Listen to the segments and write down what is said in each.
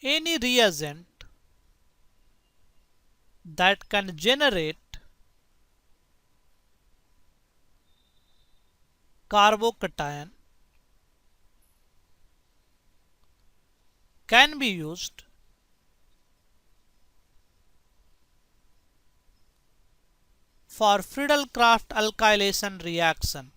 any reagent that can generate carbocation can be used for Friedel Craft alkylation reaction.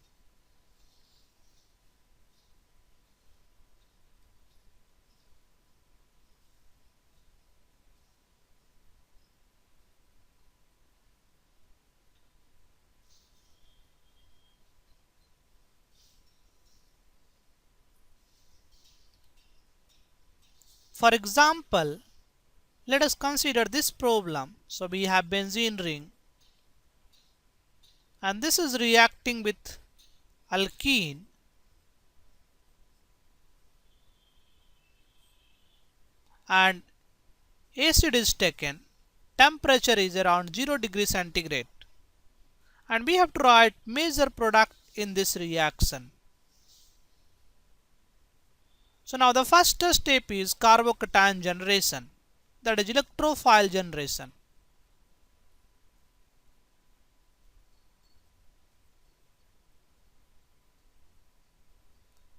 For example, let us consider this problem. So we have benzene ring and this is reacting with alkene and acid is taken. Temperature is around 0 degree centigrade and we have to write major product in this reaction. So now the first step is carbocation generation, that is electrophile generation.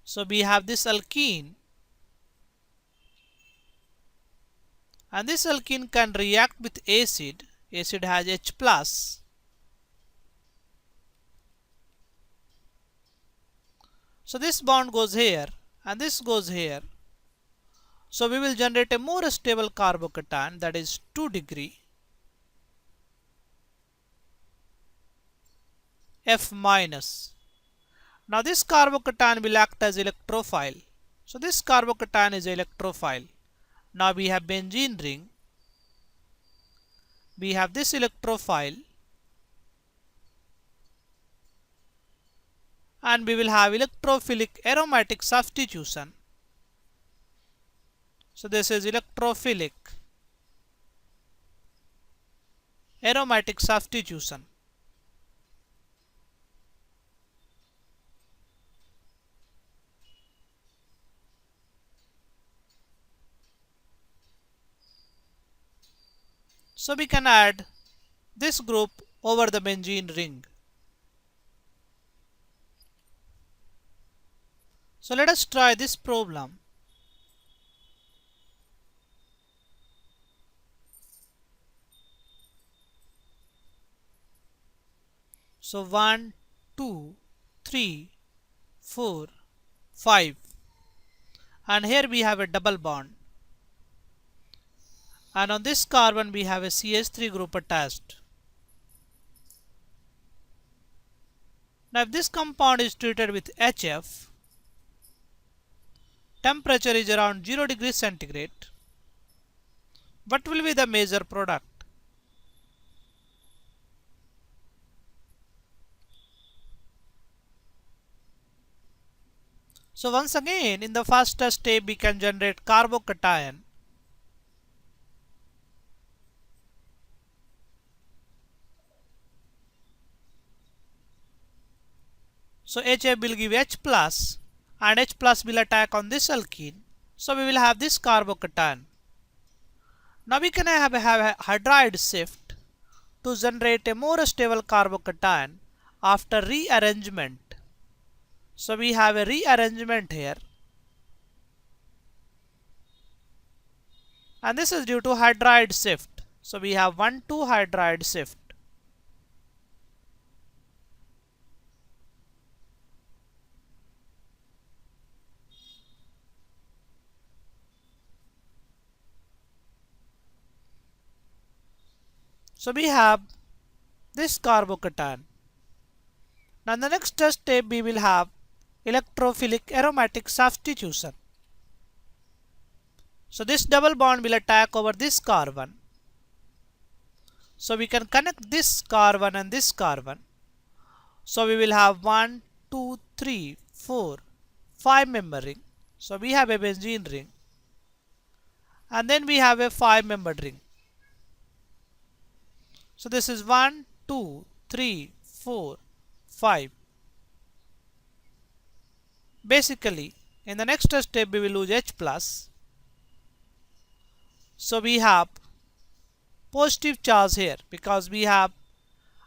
So we have this alkene and this alkene can react with acid. Acid has H plus. So this bond goes here and this goes here. So we will generate a more stable carbocation, that is 2 degree F minus. Now this carbocation will act as electrophile. So this carbocation is electrophile. Now we have benzene ring. We have this electrophile. And we will have electrophilic aromatic substitution. So this is electrophilic aromatic substitution. So we can add this group over the benzene ring. So let us try this problem. So 1, 2, 3, 4, 5 and here we have a double bond and on this carbon we have a CH3 group attached. Now if this compound is treated with HF, temperature is around 0 degree centigrade. What will be the major product? So once again in the first step we can generate carbocation. So HF will give H plus and H plus will attack on this alkene. So we will have this carbocation. Now we can have a hydride shift to generate a more stable carbocation after rearrangement. So we have a rearrangement here and this is due to hydride shift. So we have 1,2 hydride shift. So we have this carbocation. Now in the next step we will have electrophilic aromatic substitution. So this double bond will attack over this carbon. So we can connect this carbon and this carbon. So we will have 1, 2, 3, 4, 5 member ring. So we have a benzene ring and then we have a 5 membered ring. So this is 1, 2, 3, 4, 5. Basically in the next step we will use H plus So we have positive charge here because we have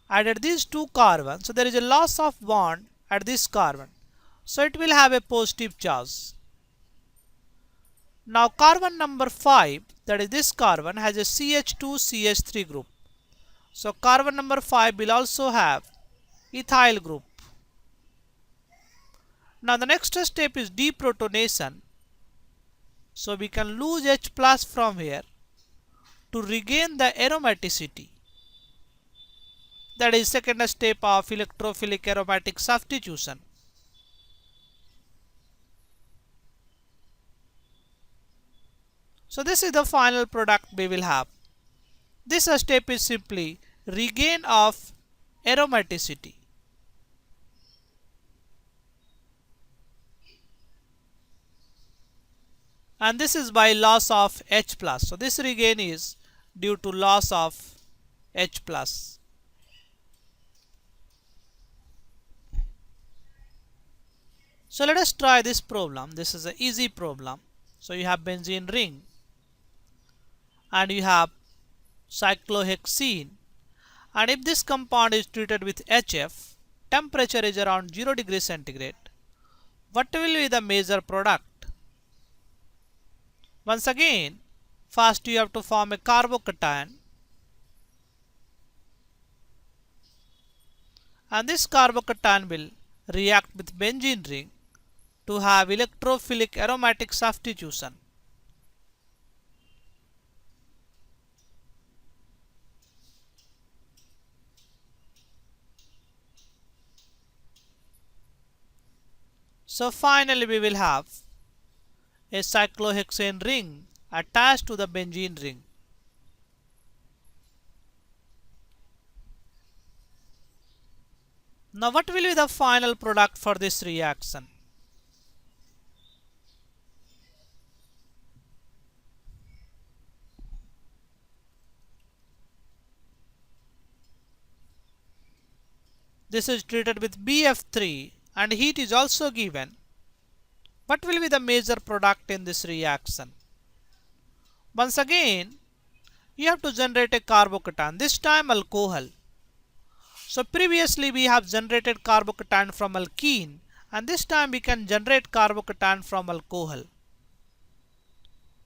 added these two carbons. So there is a loss of bond at this carbon. So it will have a positive charge. Now carbon number 5, that is this carbon, has a CH2CH3 group. So carbon number 5 will also have ethyl group. Now the next step is deprotonation. So we can lose H plus from here to regain the aromaticity. That is second step of electrophilic aromatic substitution. So this is the final product we will have. This step is simply regain of aromaticity. And this is by loss of H plus. So this regain is due to loss of H plus. So let us try this problem. This is an easy problem. So you have benzene ring and you have cyclohexene, and if this compound is treated with HF, temperature is around 0 degrees centigrade. What will be the major product? Once again, first you have to form a carbocation, and this carbocation will react with benzene ring to have electrophilic aromatic substitution. So finally we will have a cyclohexane ring attached to the benzene ring. Now what will be the final product for this reaction? This is treated with BF3 and heat is also given. What will be the major product in this reaction? Once again, you have to generate a carbocation, this time alcohol. So previously we have generated carbocation from alkene, and this time we can generate carbocation from alcohol.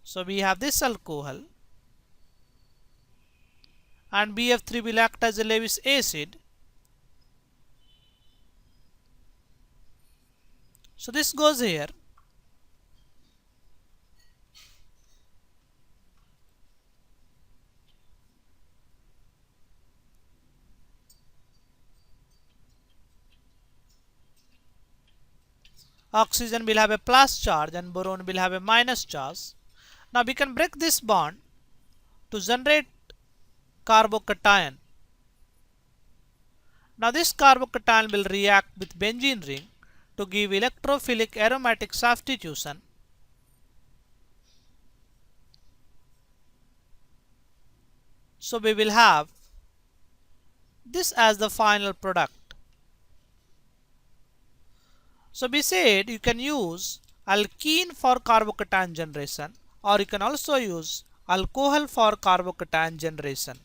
So we have this alcohol, and BF3 will act as a Lewis acid. So this goes here. Oxygen will have a plus charge and boron will have a minus charge. Now we can break this bond to generate carbocation. Now this carbocation will react with benzene ring to give electrophilic aromatic substitution. So we will have this as the final product. So we said you can use alkene for carbocation generation, or you can also use alcohol for carbocation generation.